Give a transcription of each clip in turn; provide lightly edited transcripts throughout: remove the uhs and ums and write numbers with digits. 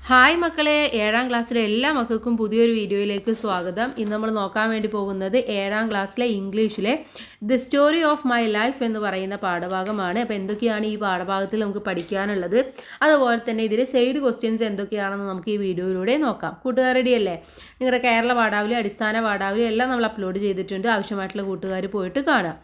Hi മക്കളെ, 7ാം ക്ലാസ്സിലെ എല്ലാ മക്കൾക്കും പുതിയൊരു വീഡിയോയിലേക്ക് സ്വാഗതം. ഇന്ന് നമ്മൾ നോക്കാൻ വേണ്ടി പോകുന്നത് 7ാം ക്ലാസ്സിലെ ഇംഗ്ലീഷിലെ the story of my life എന്ന് പറയുന്ന പാഠഭാഗമാണ്. അപ്പോൾ എന്തൊക്കെയാണ് ഈ പാഠഭാഗത്തിൽ നമുക്ക് പഠിക്കാനുള്ളത്, അതുപോലെ തന്നെ ഇതിലെ സൈഡ് ക്വസ്റ്റ്യൻസ് എന്തൊക്കെയാണെന്ന് നമുക്ക് ഈ വീഡിയോയിലൂടെ നോക്കാം. കൂട്ടുകാർ റെഡിയല്ലേ? നിങ്ങളുടെ കേരള പാഠാവലി, അടിസ്ഥാന പാഠാവലി എല്ലാം നമ്മൾ അപ്ലോഡ് ചെയ്തിട്ടുണ്ട്. ആവശ്യമായിട്ടുള്ള കൂട്ടുകാർ പോയിട്ട് കാണാം.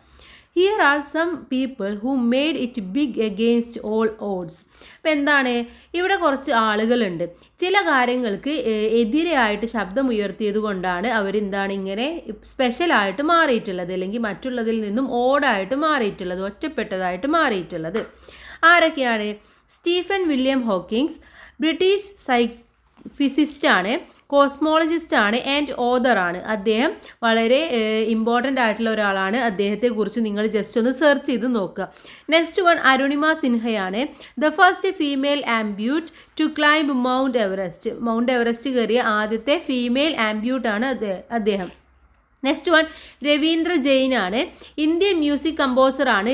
Here are some people who made it big against all odds. അപ്പം എന്താണ്, ഇവിടെ കുറച്ച് ആളുകളുണ്ട്, ചില കാര്യങ്ങൾക്ക് എതിരെയായിട്ട് ശബ്ദമുയർത്തിയത് കൊണ്ടാണ് അവരെന്താണ് ഇങ്ങനെ സ്പെഷ്യലായിട്ട് മാറിയിട്ടുള്ളത്, അല്ലെങ്കിൽ മറ്റുള്ളതിൽ നിന്നും ഓടായിട്ട് മാറിയിട്ടുള്ളത്, ഒറ്റപ്പെട്ടതായിട്ട് മാറിയിട്ടുള്ളത്. ആരൊക്കെയാണ്? സ്റ്റീഫൻ വില്യം ഹോക്കിങ്സ്, ബ്രിട്ടീഷ് ഫിസിസ്റ്റാണ്, കോസ്മോളജിസ്റ്റാണ് ആൻഡ് ഓതറാണ്. അദ്ദേഹം വളരെ ഇമ്പോർട്ടൻ്റ് ആയിട്ടുള്ള ഒരാളാണ്. അദ്ദേഹത്തെക്കുറിച്ച് നിങ്ങൾ ജസ്റ്റ് ഒന്ന് സെർച്ച് ചെയ്ത് നോക്കുക. നെക്സ്റ്റ് വൺ അരുണിമ സിൻഹയാണ്. The first female amputee to climb Mount Everest. Mount Everest കയറിയ ആദ്യത്തെ ഫീമെയിൽ ആംബ്യൂട്ടാണ് അദ്ദേഹം. നെക്സ്റ്റ് വൺ രവീന്ദ്ര ജെയിനാണ്. ഇന്ത്യൻ മ്യൂസിക് കമ്പോസറാണ്,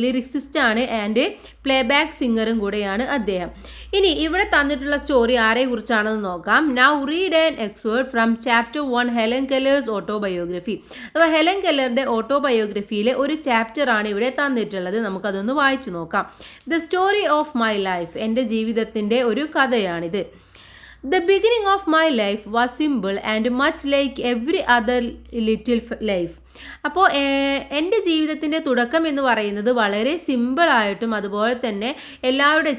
ലിറിക്സിസ്റ്റാണ് ആൻഡ് പ്ലേബാക്ക് സിംഗറും കൂടെയാണ് അദ്ദേഹം. ഇനി ഇവിടെ തന്നിട്ടുള്ള സ്റ്റോറി ആരെ കുറിച്ചാണെന്ന് നോക്കാം. Now read an excerpt from chapter 1 Helen Keller's autobiography. അപ്പോൾ ഹെലൻ കെല്ലറുടെ ഓട്ടോബയോഗ്രഫിയിലെ ഒരു ചാപ്റ്ററാണ് ഇവിടെ തന്നിട്ടുള്ളത്. നമുക്കതൊന്ന് വായിച്ചു നോക്കാം. The story of my life, എൻ്റെ ജീവിതത്തിൻ്റെ ഒരു കഥയാണിത്. The beginning of my life was simple and much like every other little life. അപ്പോൾ എൻ്റെ ജീവിതത്തിൻ്റെ തുടക്കം എന്ന് പറയുന്നത് വളരെ സിമ്പിളായിട്ടും അതുപോലെ തന്നെ എല്ലാവരുടെ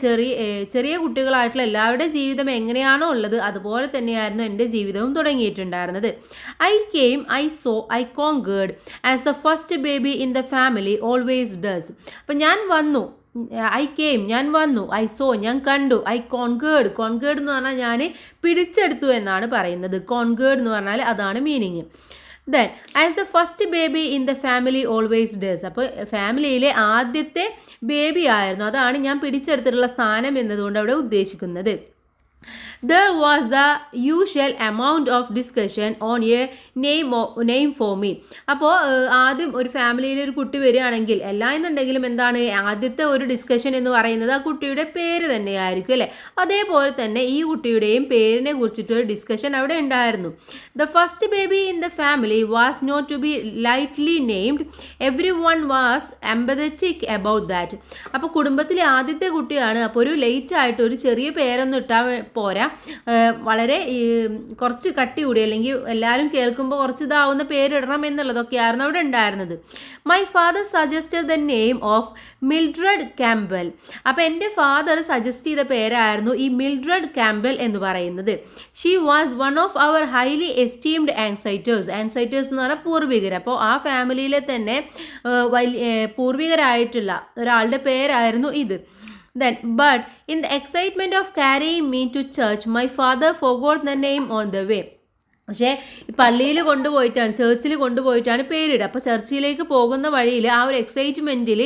ചെറിയ കുട്ടികളായിട്ടുള്ള എല്ലാവരുടെ ജീവിതം എങ്ങനെയാണോ ഉള്ളത് അതുപോലെ തന്നെയായിരുന്നു എൻ്റെ ജീവിതവും തുടങ്ങിയിട്ടുണ്ടായിരുന്നത്. I came, I saw, I conquered as the first baby in the family always does. അപ്പോൾ ഞാൻ വന്നു, ഞാൻ വന്നു, ഐ സോ ഞാൻ കണ്ടു, ഐ കോൺകേർഡ് എന്ന് പറഞ്ഞാൽ ഞാൻ പിടിച്ചെടുത്തു എന്നാണ് പറയുന്നത്. കോൺകേർഡ് എന്ന് പറഞ്ഞാൽ അതാണ് meaning. Then as the first baby in the family always days. അപ്പോൾ ഫാമിലിയിലെ ആദ്യത്തെ ബേബി ആയിരുന്നു, അതാണ് ഞാൻ പിടിച്ചെടുത്തിട്ടുള്ള സ്ഥാനം എന്നതുകൊണ്ട് അവിടെ ഉദ്ദേശിക്കുന്നത്. There was the usual amount of discussion on a name for me. അപ്പോൾ ആദ്യം ഒരു ഫാമിലിയിൽ ഒരു കുട്ടി വരികയാണെങ്കിൽ എന്നുണ്ടെങ്കിലും എന്താണ് ആദ്യത്തെ ഒരു ഡിസ്കഷൻ എന്ന് പറയുന്നത് ആ കുട്ടിയുടെ പേര് തന്നെയായിരിക്കും അല്ലേ. അതേപോലെ തന്നെ ഈ കുട്ടിയുടെയും പേരിനെ കുറിച്ചിട്ടൊരു ഡിസ്കഷൻ അവിടെ ഉണ്ടായിരുന്നു. The first baby in the family was not to be lightly named, everyone was empathetic about that. അപ്പോൾ കുടുംബത്തിലെ ആദ്യത്തെ കുട്ടിയാണ്, അപ്പോൾ ഒരു ലേറ്റ് ആയിട്ട് ഒരു ചെറിയ പേരൊന്നും ഇട്ടാൽ പോരാ, വളരെ കുറച്ച് കട്ടി കൂടി അല്ലെങ്കിൽ എല്ലാവരും കേൾക്കുമ്പോൾ കുറച്ച് ഇതാവുന്ന പേരിടണം എന്നുള്ളതൊക്കെയായിരുന്നു അവിടെ ഉണ്ടായിരുന്നത്. My father suggested the name of Mildred Campbell. അപ്പോൾ എൻ്റെ ഫാദർ സജസ്റ്റ് ചെയ്ത പേരായിരുന്നു ഈ മിൽഡ്രഡ് ക്യാമ്പൽ എന്ന് പറയുന്നത്. She was one of our highly esteemed ancestors എന്ന് പറഞ്ഞാൽ പൂർവികർ. അപ്പോൾ ആ ഫാമിലിയിലെ തന്നെ പൂർവികരായിട്ടുള്ള ഒരാളുടെ പേരായിരുന്നു ഇത്. Then, but in the excitement of carrying me to church, my father forgot the name on the way. പക്ഷേ ഈ പള്ളിയിൽ കൊണ്ടുപോയിട്ടാണ്, ചർച്ചിൽ കൊണ്ടുപോയിട്ടാണ് പേരിടുക. അപ്പോൾ ചർച്ചിലേക്ക് പോകുന്ന വഴിയിൽ ആ ഒരു എക്സൈറ്റ്മെൻറ്റിൽ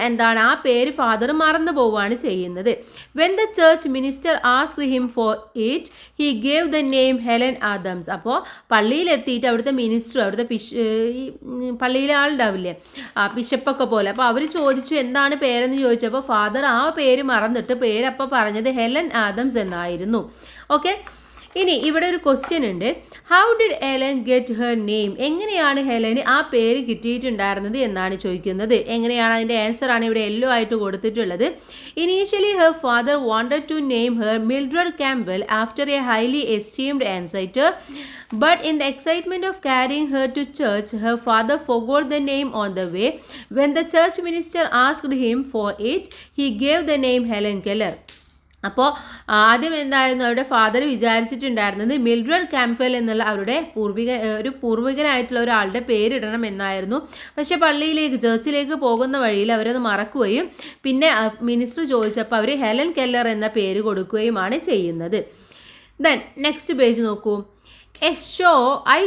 എന്താണ് ആ പേര് ഫാദർ മറന്നു പോവുകയാണ് ചെയ്യുന്നത്. When the church minister asked him for it he gave the name Helen Adams. അപ്പോൾ പള്ളിയിലെത്തിയിട്ട് അവിടുത്തെ മിനിസ്റ്റർ, അവിടുത്തെ പള്ളിയിലെ ആളുണ്ടാവില്ലേ, ബിഷപ്പൊക്കെ പോലെ, അപ്പോൾ അവർ ചോദിച്ചു എന്താണ് പേരെന്ന് ചോദിച്ചപ്പോൾ ഫാദർ ആ പേര് മറന്നിട്ട് പേരപ്പോൾ പറഞ്ഞത് ഹെലൻ ആദംസ് എന്നായിരുന്നു. ഓക്കെ, ഇനി ഇവിടെ ഒരു ക്വസ്റ്റ്യൻ ഉണ്ട്. How did Helen get her name? എങ്ങനെയാണ് ഹെലന് ആ പേര് കിട്ടിയിട്ടുണ്ടായിരുന്നത് എന്നാണ് ചോദിക്കുന്നത്. എങ്ങനെയാണ് അതിൻ്റെ ആൻസറാണ് ഇവിടെ യെല്ലോ ആയിട്ട് കൊടുത്തിട്ടുള്ളത്. Initially her father wanted to name her Mildred Campbell after a highly esteemed ancestor, but in the excitement of carrying her to church, her father forgot the name on the way. When the church minister asked him for it, he gave the name Helen Keller. അപ്പോൾ ആദ്യം എന്തായിരുന്നു അവരുടെ father വിചാരിച്ചിട്ടുണ്ടായിരുന്നത് Mildred Campbell എന്നുള്ള അവരുടെ പൂർവികനായിട്ടുള്ള ഒരാളുടെ പേരിടണം എന്നായിരുന്നു. പക്ഷേ പള്ളിയിലേക്ക് ചർച്ചിലേക്ക് പോകുന്ന വഴിയിൽ അവരത് മറക്കുകയും പിന്നെ മിനിസ്റ്റർ ചോദിച്ചപ്പോൾ അവർ ഹെലൻ കെല്ലർ എന്ന പേര് കൊടുക്കുകയുമാണ് ചെയ്യുന്നത്. ദെൻ നെക്സ്റ്റ് പേജ് നോക്കൂ. I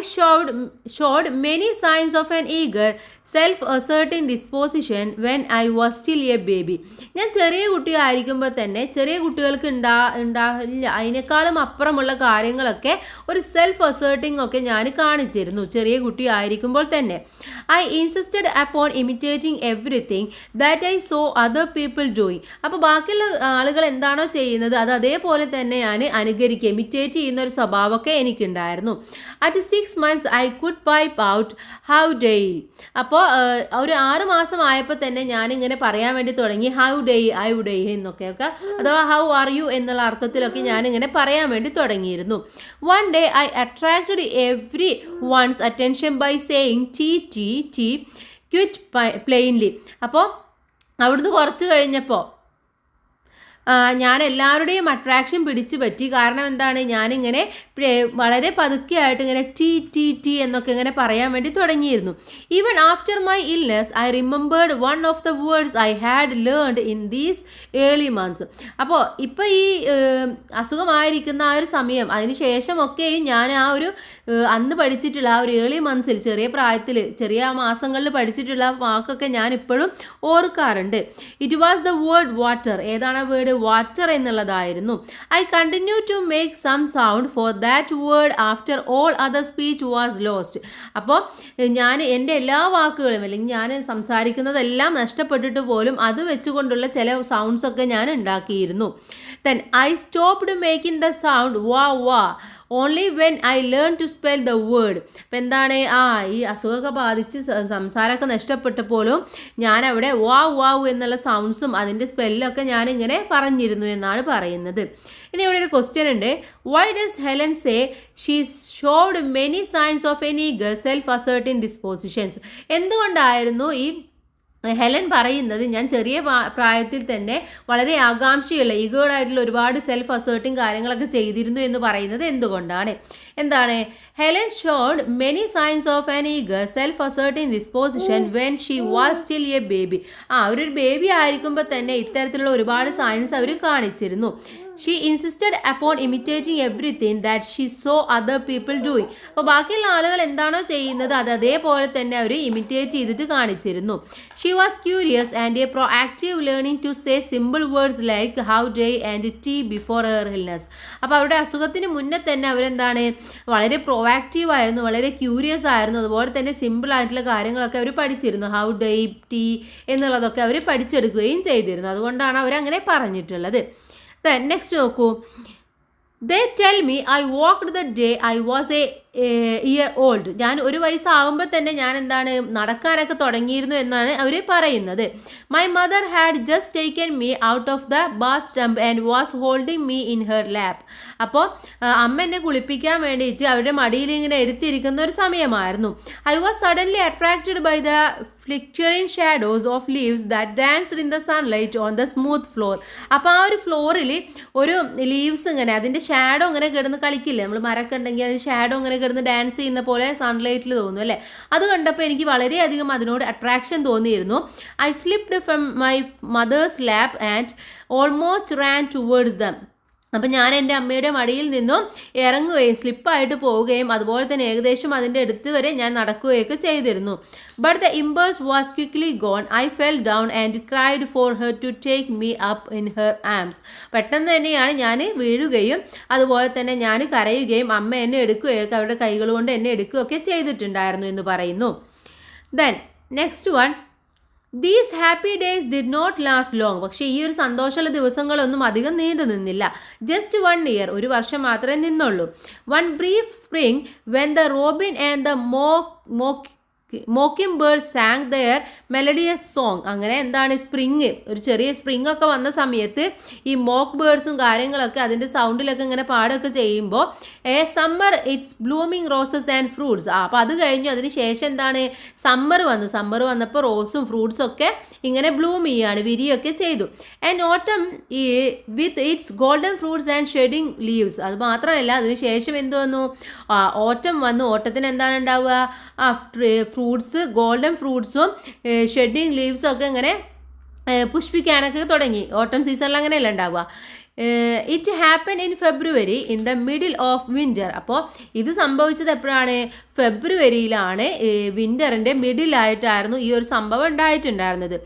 showed many signs of an eager self asserting disposition when I was still a baby. ഞാൻ ചെറിയ കുട്ടിയായിരിക്കുമ്പോൾ തന്നെ ചെറിയ കുട്ടികൾക്ക് ഉണ്ടാകില്ല അതിനേക്കാളും അപ്പുറമുള്ള കാര്യങ്ങളൊക്കെ ഒരു സെൽഫ് അസേർട്ടിങ് ഒക്കെ ഞാൻ കാണിച്ചിരുന്നു ചെറിയ കുട്ടിയായിരിക്കുമ്പോൾ തന്നെ. I insisted upon imitating everything that I so other people doing. അപ്പോൾ ബാക്കിയുള്ള ആളുകൾ എന്താണോ ചെയ്യുന്നത് അത് അതേപോലെ തന്നെ ഞാൻ അനുകരിക്കുക, ഇമിറ്റേറ്റ് ചെയ്യുന്ന ഒരു സ്വഭാവമൊക്കെ എനിക്കുണ്ടായിരുന്നു. At 6 months I could pipe out how day. അപ്പോൾ ഒരു 6 മാസം ആയപ്പോൾ തന്നെ ഞാനിങ്ങനെ പറയാൻ വേണ്ടി തുടങ്ങി ഹൗ ഡേ എന്നൊക്കെയൊക്കെ, അഥവാ ഹൗ ആർ യു എന്നുള്ള അർത്ഥത്തിലൊക്കെ ഞാനിങ്ങനെ പറയാൻ വേണ്ടി തുടങ്ങിയിരുന്നു. One day I attracted everyone's attention by saying tea quite plainly. അപ്പോൾ അവിടുന്ന് കുറച്ച് കഴിഞ്ഞപ്പോൾ ഞാൻ എല്ലാവരുടെയും അട്രാക്ഷൻ പിടിച്ചു പറ്റി. കാരണം എന്താണ്, ഞാനിങ്ങനെ വളരെ പതുക്കെ ആയിട്ട് ഇങ്ങനെ ടി എന്നൊക്കെ ഇങ്ങനെ പറയാൻ വേണ്ടി തുടങ്ങിയിരുന്നു. Even after my illness I remembered one of the words I had learned in these early months. അപ്പോൾ ഇപ്പോൾ ഈ അസുഖമായിരിക്കുന്ന ആ ഒരു സമയം അതിന് ശേഷമൊക്കെയും ഞാൻ ആ ഒരു അന്ന് പഠിച്ചിട്ടുള്ള ആ ഒരു ഏർലി മന്ത്സിൽ, ചെറിയ പ്രായത്തിൽ ചെറിയ മാസങ്ങളിൽ പഠിച്ചിട്ടുള്ള വാക്കൊക്കെ ഞാൻ ഇപ്പോഴും ഓർക്കാറുണ്ട്. It was the word water. ഏതാണ് ആ വേർഡ്? വാട്ടർ എന്നുള്ളതായിരുന്നു. I continue to make some sound for that word after all other speech was lost. അപ്പോൾ ഞാൻ എൻ്റെ എല്ലാ വാക്കുകളും അല്ലെങ്കിൽ ഞാൻ സംസാരിക്കുന്നതെല്ലാം നഷ്ടപ്പെട്ടിട്ട് പോലും അത് വെച്ചുകൊണ്ടുള്ള ചില സൗണ്ട്സ് ഒക്കെ ഞാൻ ഉണ്ടാക്കിയിരുന്നു. Then I stopped making the sound wa only when I learn to spell the word. അപ്പം എന്താണ്, ഈ അസുഖമൊക്കെ ബാധിച്ച് സംസാരമൊക്കെ നഷ്ടപ്പെട്ടപ്പോഴും ഞാൻ അവിടെ വാവ് എന്നുള്ള സൗണ്ട്സും അതിൻ്റെ സ്പെല്ലൊക്കെ ഞാനിങ്ങനെ പറഞ്ഞിരുന്നു എന്നാണ് പറയുന്നത്. ഇനി ഇവിടെ ഒരു ക്വസ്റ്റ്യൻ ഉണ്ട്. Why does Helen say she showed many signs of an eager self asserting dispositions? എന്തുകൊണ്ടായിരുന്നു ഈ ഹെലൻ പറയുന്നത് ഞാൻ ചെറിയ പ്രായത്തിൽ തന്നെ വളരെ ആകാംക്ഷയുള്ള ഈഗേർഡായിട്ടുള്ള ഒരുപാട് സെൽഫ് അസേർട്ടിങ് കാര്യങ്ങളൊക്കെ ചെയ്തിരുന്നു എന്ന് പറയുന്നത് എന്തുകൊണ്ടാണ്? എന്താണ്? Helen showed many signs of an eager self asserting disposition when she was still a baby. ഒരു ബേബി ആയിരിക്കുമ്പോൾ തന്നെ ഇത്തരത്തിലുള്ള ഒരുപാട് സൈൻസ് അവർ കാണിച്ചിരുന്നു. She insisted upon imitating everything that she saw other people doing. അപ്പോൾ ബാക്കിയുള്ള ആളുകൾ എന്താണോ ചെയ്യുന്നത് അത് അതേപോലെ തന്നെ അവർ ഇമിറ്റേറ്റ് ചെയ്തിട്ട് കാണിച്ചിരുന്നു. She was curious and a proactive learning to say simple words like how day and tea before her illness. അപ്പോൾ അവരുടെ അസുഖത്തിന് മുന്നേ തന്നെ അവരെന്താണ്, വളരെ പ്രോ ആക്റ്റീവ് ആയിരുന്നു, വളരെ ക്യൂരിയസ് ആയിരുന്നു. അതുപോലെ തന്നെ സിമ്പിൾ ആയിട്ടുള്ള കാര്യങ്ങളൊക്കെ അവർ പഠിച്ചിരുന്നു. ഹൗ ഡേ ടി എന്നുള്ളതൊക്കെ അവർ പഠിച്ചെടുക്കുകയും ചെയ്തിരുന്നു. അതുകൊണ്ടാണ് അവരങ്ങനെ പറഞ്ഞിട്ടുള്ളത്. നെക്സ്റ്റ് നോക്കൂ. ദേ tell me I walked the day I was A year old. ഞാൻ 1 വയസ്സാകുമ്പോൾ തന്നെ ഞാൻ എന്താണ് നടക്കാനൊക്കെ തുടങ്ങിയിരുന്നു എന്നാണ് അവർ പറയുന്നത്. My mother had just taken me out of the bath stump and was holding me in her lap. അപ്പോൾ അമ്മ എന്നെ കുളിപ്പിക്കാൻ വേണ്ടിയിട്ട് അവരുടെ മടിയിൽ ഇങ്ങനെ എടുത്തിരിക്കുന്ന ഒരു സമയമായിരുന്നു. I was suddenly attracted by the flickering shadows of leaves that danced in the sunlight on the smooth floor. അപ്പോൾ ആ ഒരു ഫ്ലോറിൽ ഒരു ലീവ്സ് ഇങ്ങനെ അതിൻ്റെ ഷാഡോ ഇങ്ങനെ കിടന്ന് കളിക്കില്ലേ, നമ്മൾ മരമൊക്കെ ഉണ്ടെങ്കിൽ അതിന് ഷാഡോ ഇങ്ങനെ കിടന്ന് ഡാൻസ് ചെയ്യുന്ന പോലെ സൺലൈറ്റിൽ തോന്നും അല്ലേ. അത് കണ്ടപ്പോൾ എനിക്ക് വളരെയധികം അതിനോട് അട്രാക്ഷൻ തോന്നിയിരുന്നു. I slipped from my mother's lap and almost Rann towards dum. അപ്പം ഞാൻ എൻ്റെ അമ്മയുടെ മടിയിൽ നിന്നും ഇറങ്ങുകയും സ്ലിപ്പായിട്ട് പോവുകയും അതുപോലെ തന്നെ ഏകദേശം അതിൻ്റെ അടുത്ത് വരെ ഞാൻ നടക്കുകയൊക്കെ ചെയ്തിരുന്നു. But the impulse was quickly gone. I fell down and cried for her to take me up in her arms. പെട്ടെന്ന് തന്നെയാണ് ഞാൻ വീഴുകയും അതുപോലെ തന്നെ ഞാൻ കരയുകയും അമ്മ എന്നെ എടുക്കുകയൊക്കെ അവരുടെ കൈകൾ കൊണ്ട് എന്നെ എടുക്കുകയൊക്കെ ചെയ്തിട്ടുണ്ടായിരുന്നു എന്ന് പറയുന്നു. Then next one. These happy days did not last long. പക്ഷേ ഈ ഒരു സന്തോഷമുള്ള ദിവസങ്ങളൊന്നും അധികം നീണ്ടു നിന്നില്ല. ജസ്റ്റ് 1 year, 1 വർഷം മാത്രമേ നിന്നുള്ളൂ. One brief spring when the robin and the mockingbird sang their melodious song. അങ്ങനെ എന്താണ് സ്പ്രിങ്, ഒരു ചെറിയ സ്പ്രിങ് ഒക്കെ വന്ന സമയത്ത് ഈ മോക്ക് ബേർഡ്സും കാര്യങ്ങളൊക്കെ അതിൻ്റെ സൗണ്ടിലൊക്കെ ഇങ്ങനെ പാടൊക്കെ ചെയ്യുമ്പോൾ summer it's blooming roses and fruits. അപ്പോൾ അത് കഴിഞ്ഞു. അതിന് ശേഷം എന്താണ് സമ്മർ വന്നപ്പോൾ റോസും ഫ്രൂട്ട്സും ഒക്കെ ഇങ്ങനെ ബ്ലൂം ചെയ്യാണ്, വിരിയൊക്കെ ചെയ്തു. ആൻഡ് ഓട്ടം with its golden fruits and shedding leaves. അത് മാത്രമല്ല അതിന് ശേഷം എന്ത് വന്നു, ഓട്ടം വന്നു. ഓട്ടത്തിന് എന്താണ് ഉണ്ടാവുക, ഫ്രൂട്ട്സ്, ഗോൾഡൻ ഫ്രൂട്ട്സും ഷെഡിങ് ലീവ്സും ഒക്കെ ഇങ്ങനെ പുഷ്പിക്കാനൊക്കെ തുടങ്ങി. ഓട്ടം സീസണിൽ അങ്ങനെയല്ല ഉണ്ടാവുക. It happen in February in the middle of winter. അപ്പോൾ ഇത് സംഭവിച്ചത് എപ്പോഴാണ്? ഫെബ്രുവരിയിലാണ്. വിൻ്ററിൻ്റെ മിഡിലായിട്ടായിരുന്നു ഈ ഒരു സംഭവം ഉണ്ടായിട്ടുണ്ടായിരുന്നത്.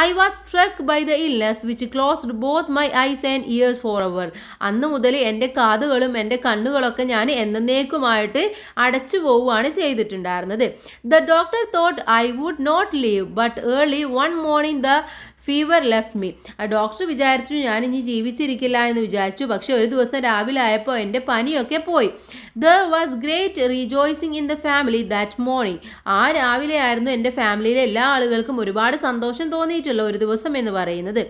I was struck by the illness which closed both my eyes and ears forever. അന്ന് മുതൽ എൻ്റെ കാതുകളും എൻ്റെ കണ്ണുകളൊക്കെ ഞാൻ എന്നേക്കുമായിട്ട് അടച്ചു പോവുകയാണ് ചെയ്തിട്ടുണ്ടായിരുന്നത്. The doctor thought I would not live but early one morning the fever left me. ആ ഡോക്ടർ വിചാരിച്ചു ഞാൻ ഇനി ജീവിച്ചിരിക്കില്ല എന്ന് വിചാരിച്ചു. പക്ഷെ ഒരു ദിവസം രാവിലെ ആയപ്പോൾ എൻ്റെ പനിയൊക്കെ പോയി. There was great rejoicing in the family that morning. ആ രാവിലെ ആയിരുന്നു എൻ്റെ ഫാമിലിയിലെ എല്ലാ ആളുകൾക്കും ഒരുപാട് സന്തോഷം തോന്നിയിട്ടുള്ള ഒരു ദിവസം എന്ന് പറയുന്നത്.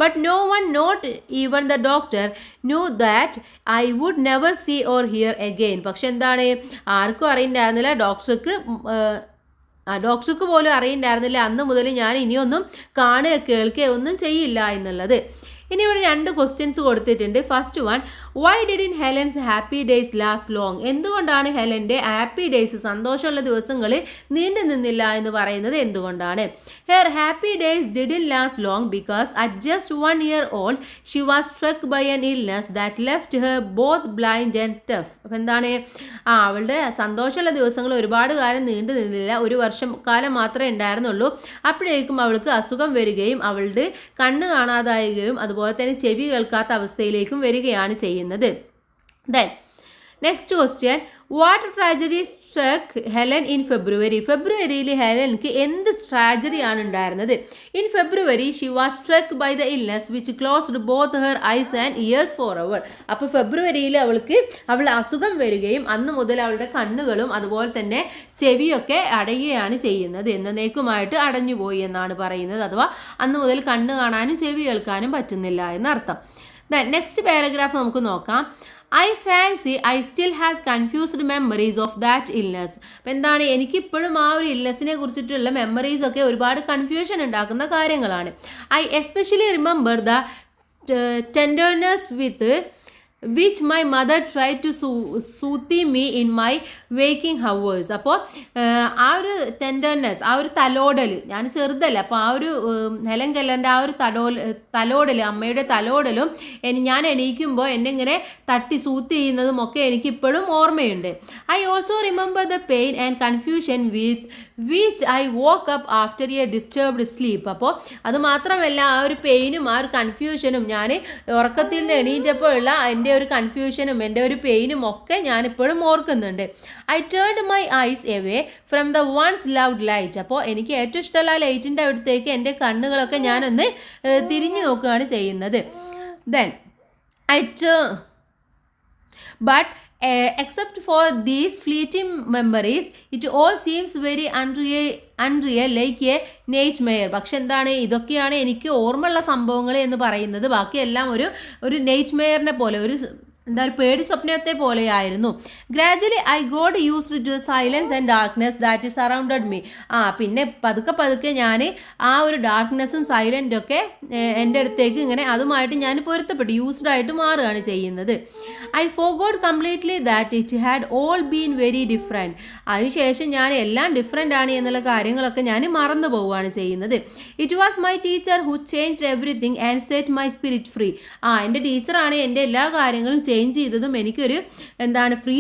But no one, not even the doctor, knew that I would never see or hear again. പക്ഷെ എന്താണ്, ആർക്കും അറിയണ്ടായിരുന്നില്ല, ഡോക്ടർക്ക് പോലും അറിയണ്ടായിരുന്നില്ല അന്ന് മുതൽ ഞാൻ ഇനിയൊന്നും കാണുക കേൾക്കുകയോ ഒന്നും ചെയ്യില്ല എന്നുള്ളത്. ഇനി ഇവിടെ 2 ക്വസ്റ്റ്യൻസ് കൊടുത്തിട്ടുണ്ട്. First one, why didn't Helen's happy days last long? എന്തുകൊണ്ടാണ് ഹെലൻ്റെ ഹാപ്പി ഡേയ്സ്, സന്തോഷമുള്ള ദിവസങ്ങൾ നീണ്ടു നിന്നില്ല എന്ന് പറയുന്നത് എന്തുകൊണ്ടാണ്? Her happy days didn't last long because at just 1 year old she was struck by an illness that left her both blind and deaf. അപ്പം എന്താണ്, അവളുടെ സന്തോഷമുള്ള ദിവസങ്ങൾ ഒരുപാട് കാലം നീണ്ടു നിന്നില്ല, 1 വർഷം കാലം മാത്രമേ ഉണ്ടായിരുന്നുള്ളൂ. അപ്പോഴേക്കും അവൾക്ക് അസുഖം വരികയും അവളുടെ കണ്ണ് കാണാതാവുകയും അതുപോലെ തന്നെ ചെവി കേൾക്കാത്ത അവസ്ഥയിലേക്കും വരികയാണ് ചെയ്യുന്നത്. Then next question, what tragedy struck Helen in February? ഫെബ്രുവരിയിൽ ഹെലൻക്ക് എന്ത് ട്രാജഡിയാണ് ഉണ്ടായിരുന്നത്? In February she was struck by the illness which closed both her eyes and ears forever. അപ്പോൾ ഫെബ്രുവരിയിൽ അവൾ അസുഖം വരികയും അന്ന് മുതൽ അവളുടെ കണ്ണുകളും അതുപോലെ തന്നെ ചെവിയൊക്കെ അടയുകയാണ് ചെയ്യുന്നത്. എന്നേക്കുമായിട്ട് അടഞ്ഞുപോയി എന്നാണ് പറയുന്നത്. അഥവാ അന്ന് മുതൽ കണ്ണ് കാണാനും ചെവി കേൾക്കാനും പറ്റുന്നില്ല എന്നർത്ഥം. നെക്സ്റ്റ് പാരഗ്രാഫ് നമുക്ക് നോക്കാം. I fancy I still have confused memories of that illness. അപ്പം എന്താണ്, എനിക്കിപ്പോഴും ആ ഒരു ഇൽനെസ്സിനെ കുറിച്ചിട്ടുള്ള മെമ്മറീസ് ഒക്കെ ഒരുപാട് കൺഫ്യൂഷൻ ഉണ്ടാക്കുന്ന കാര്യങ്ങളാണ്. I especially remember the tenderness with which my mother try to soothe me in my waking hours. അപ്പോൾ ആ ഒരു ടെൻഡർനെസ്, ആ ഒരു തലോടൽ, ഞാൻ ചെറുതല്ല, അപ്പോൾ ആ ഒരു ഹെലൻ കെല്ലറിൻ്റെ ആ ഒരു തലോടൽ, അമ്മയുടെ തലോടലും ഞാൻ എണീക്കുമ്പോൾ എന്നെ ഇങ്ങനെ തട്ടി സൂത്തി ചെയ്യുന്നതും ഒക്കെ എനിക്കിപ്പോഴും ഓർമ്മയുണ്ട്. I also remember the pain and confusion with which I woke up after a disturbed sleep. അപ്പോൾ അത് മാത്രമല്ല, ആ ഒരു പെയിനും ആ ഒരു കൺഫ്യൂഷനും, ഞാൻ ഉറക്കത്തിൽ നിന്ന് എണീറ്റപ്പോൾ ഉള്ള എൻ്റെ ഒരു കൺഫ്യൂഷനും എൻ്റെ ഒരു പെയിനും ഒക്കെ ഞാനിപ്പോഴും ഓർക്കുന്നുണ്ട്. I turned my eyes away from the ones loved light. അപ്പോൾ എനിക്ക് ഏറ്റവും ഇഷ്ടമുള്ള ലൈറ്റിൻ്റെ അടുത്തേക്ക് എൻ്റെ കണ്ണുകളൊക്കെ ഞാനൊന്ന് തിരിഞ്ഞു നോക്കുകയാണ് ചെയ്യുന്നത്. Then but except for these fleeting memories it all seems very unreal like a nightmare. പക്ഷെ എന്താണ്, ഇതൊക്കെയാണ് എനിക്ക് ഓർമ്മയുള്ള സംഭവങ്ങൾ എന്ന് പറയുന്നത്. ബാക്കിയെല്ലാം ഒരു നൈറ്റ്മെയറിനെ പോലെ, ഒരു പേടി സ്വപ്നത്തെ പോലെയായിരുന്നു. Gradually I got used to the silence and darkness that is surrounded me. പിന്നെ പതുക്കെ ഞാൻ ആ ഒരു ഡാർക്ക്നെസ്സും സൈലൻ്റും ഒക്കെ എൻ്റെ അടുത്തേക്ക് ഇങ്ങനെ അതുമായിട്ട് ഞാൻ പൊരുത്തപ്പെട്ടു, യൂസ്ഡ് ആയിട്ട് മാറുകയാണ് ചെയ്യുന്നത്. I forgot completely that it had all been very different. അതിനുശേഷം ഞാൻ എല്ലാം ഡിഫറെൻ്റ് ആണ് എന്നുള്ള കാര്യങ്ങളൊക്കെ ഞാൻ മറന്നു പോവുകയാണ് ചെയ്യുന്നത്. It was my teacher who changed everything and set my spirit free. എൻ്റെ ടീച്ചറാണ് എൻ്റെ എല്ലാ കാര്യങ്ങളും ചേഞ്ച് ചെയ്തതും എനിക്കൊരു ഫ്രീ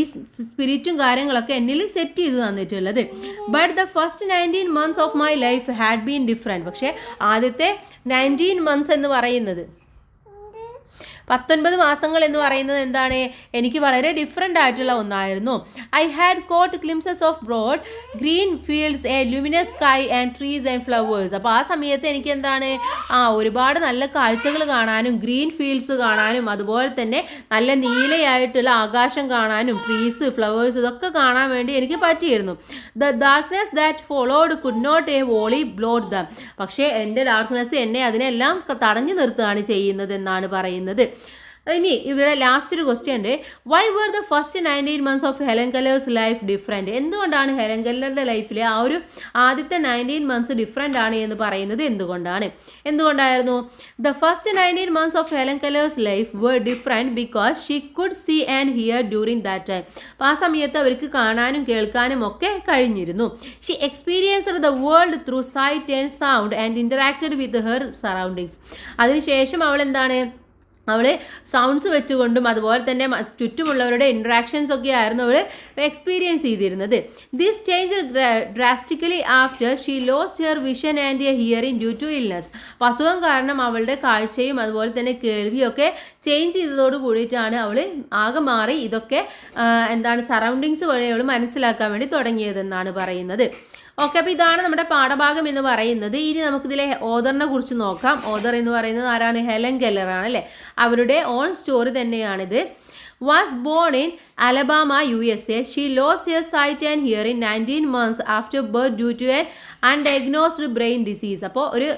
സ്പിരിറ്റും കാര്യങ്ങളൊക്കെ എന്നിൽ സെറ്റ് ചെയ്ത് തന്നിട്ടുള്ളത്. But the first 19 months of my life had been different. പക്ഷേ ആദ്യത്തെ 19 months എന്ന് പറയുന്നത്, 19 മാസങ്ങൾ എന്ന് പറയുന്നത് എന്താണ്, എനിക്ക് വളരെ ഡിഫറെൻ്റ് ആയിട്ടുള്ള ഒന്നായിരുന്നു. I had caught glimpses of broad green fields, a luminous sky and trees and flowers. അപ്പോൾ ആ സമയത്ത് എനിക്ക് എന്താണ്, ഒരുപാട് നല്ല കാഴ്ചകൾ കാണാനും ഗ്രീൻ ഫീൽഡ്സ് കാണാനും അതുപോലെ തന്നെ നല്ല നീലയായിട്ടുള്ള ആകാശം കാണാനും ട്രീസ്, ഫ്ലവേഴ്സ് ഇതൊക്കെ കാണാൻ വേണ്ടി എനിക്ക് പറ്റിയിരുന്നു. The darkness that followed could not a wholly blot them. പക്ഷേ എൻ്റെ ഡാർക്ക്നെസ് എന്നെ അതിനെല്ലാം തടഞ്ഞു നിർത്തുകയാണ് ചെയ്യുന്നത് എന്നാണ് പറയുന്നത്. ഇനി ഇവിടെ ലാസ്റ്റ് ഒരു ക്വസ്റ്റ്യൻ ഉണ്ട്. Why were the first 19 months of Helen Keller's life different? എന്തുകൊണ്ടാണ് ഹെലൻ കെല്ലറുടെ ലൈഫിലെ ആ ഒരു ആദ്യത്തെ 19 months ഡിഫറെൻ്റ് ആണ് എന്ന് പറയുന്നത് എന്തുകൊണ്ടായിരുന്നു? The first 19 months of Helen Keller's life were different because she could see and hear during that time. അപ്പോൾ ആ സമയത്ത് അവർക്ക് കാണാനും കേൾക്കാനും ഒക്കെ കഴിഞ്ഞിരുന്നു. She experienced the world through sight and sound and interacted with her surroundings. അതിനുശേഷം അവൾ അവൾ സൗണ്ട്സ് വെച്ചുകൊണ്ടും അതുപോലെ തന്നെ ചുറ്റുമുള്ളവരുടെ ഇൻട്രാക്ഷൻസ് ഒക്കെ ആയിരുന്നു അവൾ എക്സ്പീരിയൻസ് ചെയ്തിരുന്നത്. This change drastically after she lost her vision and hearing due to illness. അസുഖം കാരണം അവളുടെ കാഴ്ചയും അതുപോലെ തന്നെ കേൾവിയും ഒക്കെ ചേഞ്ച് ചെയ്തതോട് കൂടിയിട്ടാണ് അവൾ ആകെ മാറി ഇതൊക്കെ സറൗണ്ടിങ്സ് വഴി അവൾ മനസ്സിലാക്കാൻ വേണ്ടി തുടങ്ങിയതെന്നാണ് പറയുന്നത്. ഓക്കെ, അപ്പോൾ ഇതാണ് നമ്മുടെ പാഠഭാഗം എന്ന് പറയുന്നത്. ഇനി നമുക്കിതിലെ ഓദറിനെ കുറിച്ച് നോക്കാം. ഓദർ എന്ന് പറയുന്നത് ആരാണ്? ഹെലൻ കെല്ലറാണ് അല്ലേ. അവരുടെ ഓൺ സ്റ്റോറി തന്നെയാണിത്. Was born in Alabama USA. She lost her sight and hearing 19 months after birth due to an undiagnosed brain disease. അപ്പോൾ ഒരു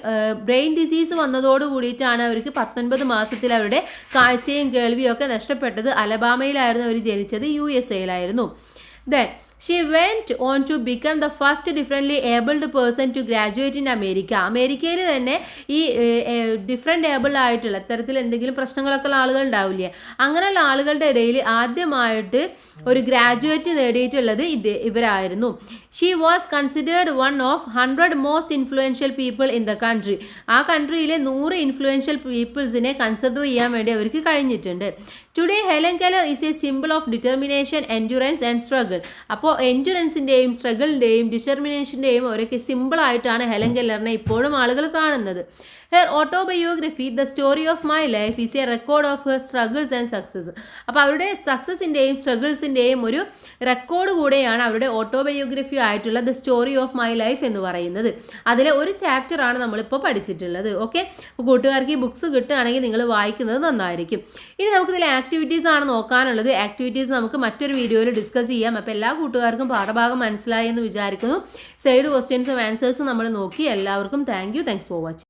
ബ്രെയിൻ ഡിസീസ് വന്നതോട് കൂടിയിട്ടാണ് അവർക്ക് 19 മാസത്തിൽ അവരുടെ കാഴ്ചയും കേൾവിയും ഒക്കെ നഷ്ടപ്പെട്ടത്. അലബാമയിലായിരുന്നു അവർ ജനിച്ചത്, USA Then she went on to become the first differently abled person to graduate in America. അമേരിക്കയിൽ തന്നെ ഈ ഡിഫറെൻ്റ് ഏബിൾ ആയിട്ടുള്ള ഇത്തരത്തിൽ എന്തെങ്കിലും പ്രശ്നങ്ങളൊക്കെ ഉള്ള ആളുകൾ ഉണ്ടാവില്ലേ, അങ്ങനെയുള്ള ആളുകളുടെ ഇടയിൽ ആദ്യമായിട്ട് ഒരു ഗ്രാജുവേറ്റ് നേടിയിട്ടുള്ളത് ഇവരായിരുന്നു. She was considered one of 100 most influential people in the country. ആ കൺട്രിയിലെ 100 ഇൻഫ്ലുവൻഷ്യൽ പീപ്പിൾസിനെ കൺസിഡർ ചെയ്യാൻ വേണ്ടി അവർക്ക് കഴിഞ്ഞിട്ടുണ്ട്. Today Helen Keller is A simple of determination, endurance and struggle. അപ്പോൾ എൻഡ്യൂറൻസിൻ്റെയും സ്ട്രഗിളിൻ്റെയും ഡിറ്റർമിനേഷൻ്റെയും ഒരൊക്കെ സിമ്പിളായിട്ടാണ് ഹെലൻ കെല്ലറിനെ ഇപ്പോഴും ആളുകൾ കാണുന്നത്. Her autobiography the story of my life is A record of her struggles and success. അപ്പോൾ അവരുടെ സക്സസിൻ്റെയും സ്ട്രഗിൾസിൻ്റെയും ഒരു റെക്കോർഡ് കൂടെയാണ് അവരുടെ ഓട്ടോബയോഗ്രഫി ആയിട്ടുള്ള the story of my life എന്ന് പറയുന്നത്. അതിലെ ഒരു ചാപ്റ്ററാണ് നമ്മളിപ്പോൾ പഠിച്ചിട്ടുള്ളത്. ഓക്കെ, അപ്പോൾ കൂട്ടുകാർക്ക് ഈ ബുക്സ് കിട്ടുകയാണെങ്കിൽ നിങ്ങൾ വായിക്കുന്നത് നന്നായിരിക്കും. ഇനി നമുക്കിതിലെ ആക്ടിവിറ്റീസ് ആണ് നോക്കാനുള്ളത്. ആക്ടിവിറ്റീസ് നമുക്ക് മറ്റൊരു വീഡിയോയിൽ ഡിസ്കസ് ചെയ്യാം. അപ്പോൾ എല്ലാ കൂട്ടുകാർക്കും പാഠഭാഗം മനസ്സിലായി എന്ന് വിചാരിക്കുന്നു. സൈഡ് ക്വസ്റ്റ്യൻസും ആൻസേഴ്സും നമ്മൾ നോക്കി. എല്ലാവർക്കും താങ്ക്സ് ഫോർ വാച്ചിങ്.